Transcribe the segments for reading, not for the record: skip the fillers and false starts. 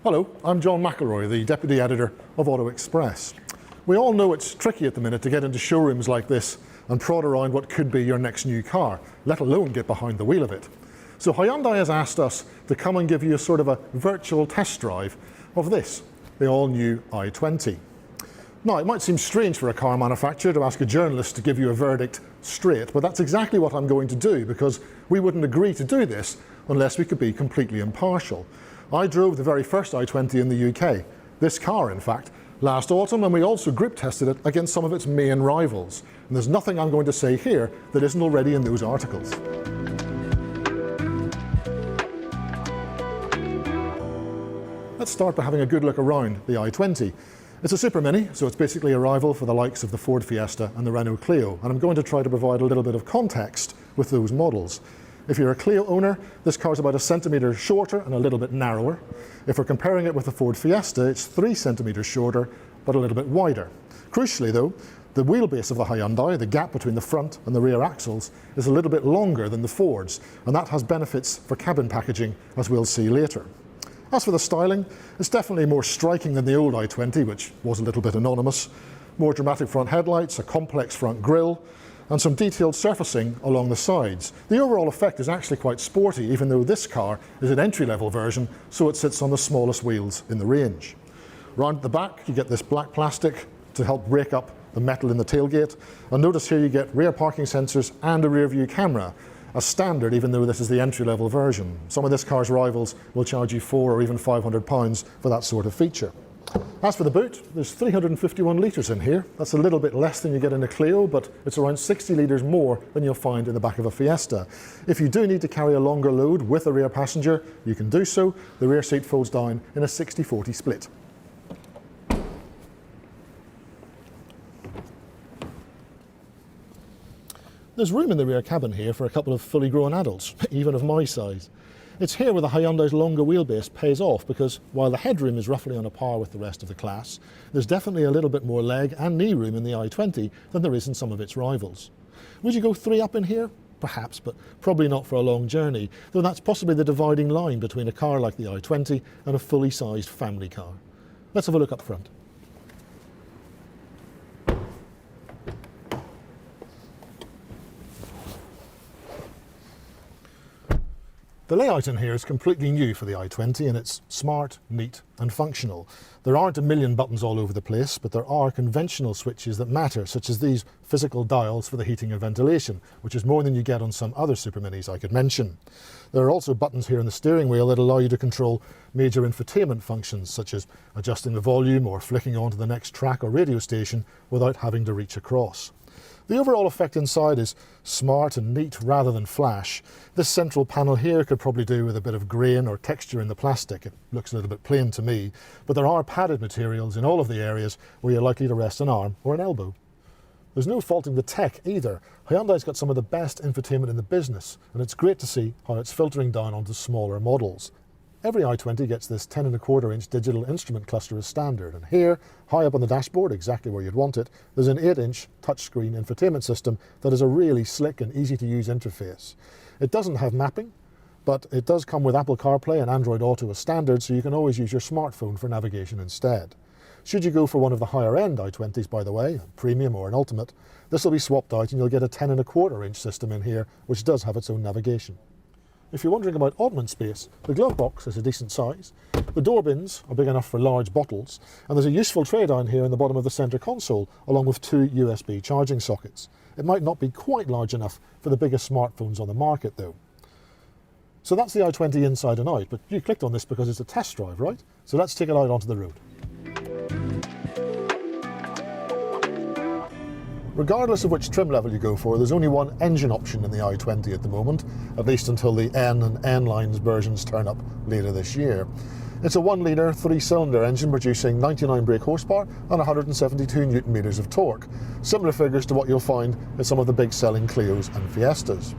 Hello, I'm John McElroy, the Deputy Editor of Auto Express. We all know it's tricky at the minute to get into showrooms like this and prod around what could be your next new car, let alone get behind the wheel of it. So Hyundai has asked us to come and give you a sort of a virtual test drive of this, the all-new i20. Now, it might seem strange for a car manufacturer to ask a journalist to give you a verdict straight, but that's exactly what I'm going to do, because we wouldn't agree to do this unless we could be completely impartial. I drove the very first i20 in the UK, this car in fact, last autumn, and we also group tested it against some of its main rivals. And there's nothing I'm going to say here that isn't already in those articles. Let's start by having a good look around the i20. It's a super mini, so it's basically a rival for the likes of the Ford Fiesta and the Renault Clio, and I'm going to try to provide a little bit of context with those models. If you're a Clio owner, this car's about 1 centimetre shorter and a little bit narrower. If we're comparing it with the Ford Fiesta, it's 3 centimetres shorter, but a little bit wider. Crucially though, the wheelbase of the Hyundai, the gap between the front and the rear axles, is a little bit longer than the Ford's, and that has benefits for cabin packaging, as we'll see later. As for the styling, it's definitely more striking than the old i20, which was a little bit anonymous. More dramatic front headlights, a complex front grille, and some detailed surfacing along the sides. The overall effect is actually quite sporty, even though this car is an entry-level version, so it sits on the smallest wheels in the range. Round at the back, you get this black plastic to help break up the metal in the tailgate. And notice here you get rear parking sensors and a rear view camera, as standard, even though this is the entry-level version. Some of this car's rivals will charge you £400 or even £500 for that sort of feature. As for the boot, there's 351 litres in here. That's a little bit less than you get in a Clio, but it's around 60 litres more than you'll find in the back of a Fiesta. If you do need to carry a longer load with a rear passenger, you can do so. The rear seat folds down in a 60-40 split. There's room in the rear cabin here for a couple of fully grown adults, even of my size. It's here where the Hyundai's longer wheelbase pays off, because while the headroom is roughly on a par with the rest of the class, there's definitely a little bit more leg and knee room in the i20 than there is in some of its rivals. Would you go 3 up in here? Perhaps, but probably not for a long journey, though that's possibly the dividing line between a car like the i20 and a fully sized family car. Let's have a look up front. The layout in here is completely new for the i20, and it's smart, neat and functional. There aren't a million buttons all over the place, but there are conventional switches that matter, such as these physical dials for the heating and ventilation, which is more than you get on some other super minis I could mention. There are also buttons here in the steering wheel that allow you to control major infotainment functions, such as adjusting the volume or flicking onto the next track or radio station without having to reach across. The overall effect inside is smart and neat rather than flash. This central panel here could probably do with a bit of grain or texture in the plastic. It looks a little bit plain to me, but there are padded materials in all of the areas where you're likely to rest an arm or an elbow. There's no faulting the tech either. Hyundai's got some of the best infotainment in the business, and it's great to see how it's filtering down onto smaller models. Every i20 gets this 10.25 inch digital instrument cluster as standard, and here, high up on the dashboard, exactly where you'd want it, there's an 8-inch touchscreen infotainment system that is a really slick and easy to use interface. It doesn't have mapping, but it does come with Apple CarPlay and Android Auto as standard, so you can always use your smartphone for navigation instead. Should you go for one of the higher end i20s, by the way, a premium or an ultimate, this will be swapped out and you'll get a 10.25 inch system in here, which does have its own navigation. If you're wondering about oddment space, the glove box is a decent size, the door bins are big enough for large bottles, and there's a useful tray down here in the bottom of the centre console, along with 2 USB charging sockets. It might not be quite large enough for the biggest smartphones on the market though. So that's the i20 inside and out, but you clicked on this because it's a test drive, right? So let's take it out onto the road. Regardless of which trim level you go for, there's only one engine option in the i20 at the moment, at least until the N and N-Lines versions turn up later this year. It's a 1-litre, 3-cylinder engine producing 99 brake horsepower and 172 Newton-meters of torque, similar figures to what you'll find in some of the big selling Clios and Fiestas.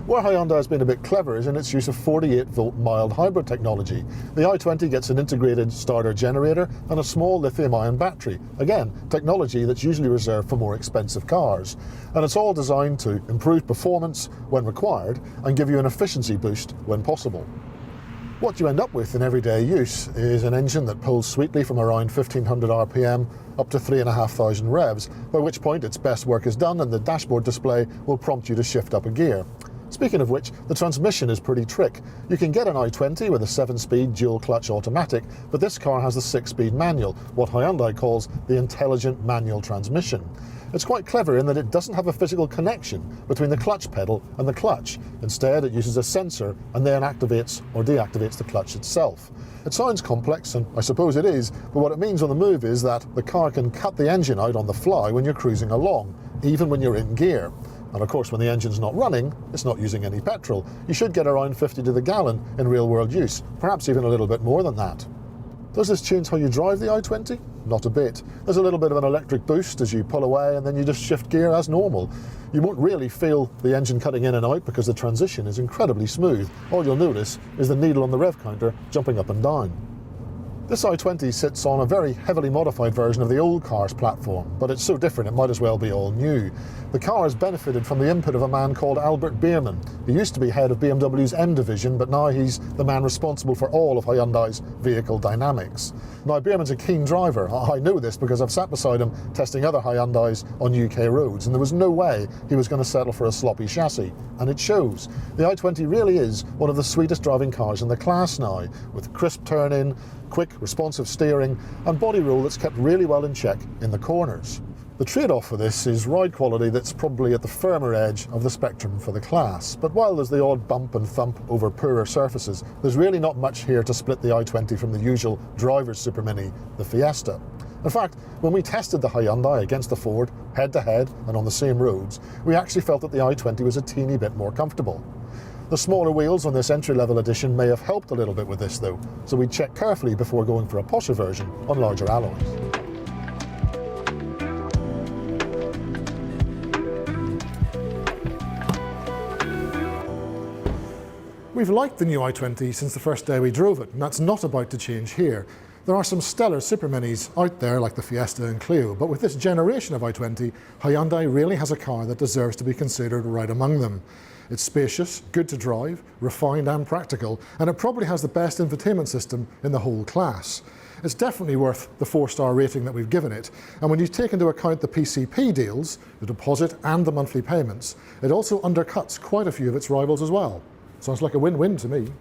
Where Hyundai has been a bit clever is in its use of 48-volt mild hybrid technology. The i20 gets an integrated starter generator and a small lithium-ion battery. Again, technology that's usually reserved for more expensive cars. And it's all designed to improve performance when required and give you an efficiency boost when possible. What you end up with in everyday use is an engine that pulls sweetly from around 1500 RPM up to 3,500 revs, by which point its best work is done and the dashboard display will prompt you to shift up a gear. Speaking of which, the transmission is pretty trick. You can get an i20 with a 7-speed dual-clutch automatic, but this car has the 6-speed manual, what Hyundai calls the intelligent manual transmission. It's quite clever in that it doesn't have a physical connection between the clutch pedal and the clutch. Instead, it uses a sensor and then activates or deactivates the clutch itself. It sounds complex, and I suppose it is, but what it means on the move is that the car can cut the engine out on the fly when you're cruising along, even when you're in gear. And of course, when the engine's not running, it's not using any petrol. You should get around 50 to the gallon in real-world use, perhaps even a little bit more than that. Does this change how you drive the i20? Not a bit. There's a little bit of an electric boost as you pull away, and then you just shift gear as normal. You won't really feel the engine cutting in and out because the transition is incredibly smooth. All you'll notice is the needle on the rev counter jumping up and down. This i20 sits on a very heavily modified version of the old car's platform, but it's so different it might as well be all new. The car has benefited from the input of a man called Albert Biermann. He used to be head of BMW's M division, but now he's the man responsible for all of Hyundai's vehicle dynamics. Now, Biermann's a keen driver. I know this because I've sat beside him testing other Hyundais on UK roads, and there was no way he was going to settle for a sloppy chassis, and it shows. The i20 really is one of the sweetest driving cars in the class now, with crisp turn-in, quick, responsive steering, and body roll that's kept really well in check in the corners. The trade-off for this is ride quality that's probably at the firmer edge of the spectrum for the class, but while there's the odd bump and thump over poorer surfaces, there's really not much here to split the i20 from the usual driver's super mini, the Fiesta. In fact, when we tested the Hyundai against the Ford, head-to-head and on the same roads, we actually felt that the i20 was a teeny bit more comfortable. The smaller wheels on this entry-level edition may have helped a little bit with this though, so we'd check carefully before going for a posher version on larger alloys. We've liked the new i20 since the first day we drove it, and that's not about to change here. There are some stellar super minis out there like the Fiesta and Clio, but with this generation of i20, Hyundai really has a car that deserves to be considered right among them. It's spacious, good to drive, refined and practical, and it probably has the best infotainment system in the whole class. It's definitely worth the 4-star rating that we've given it, and when you take into account the PCP deals, the deposit and the monthly payments, it also undercuts quite a few of its rivals as well. Sounds like a win-win to me.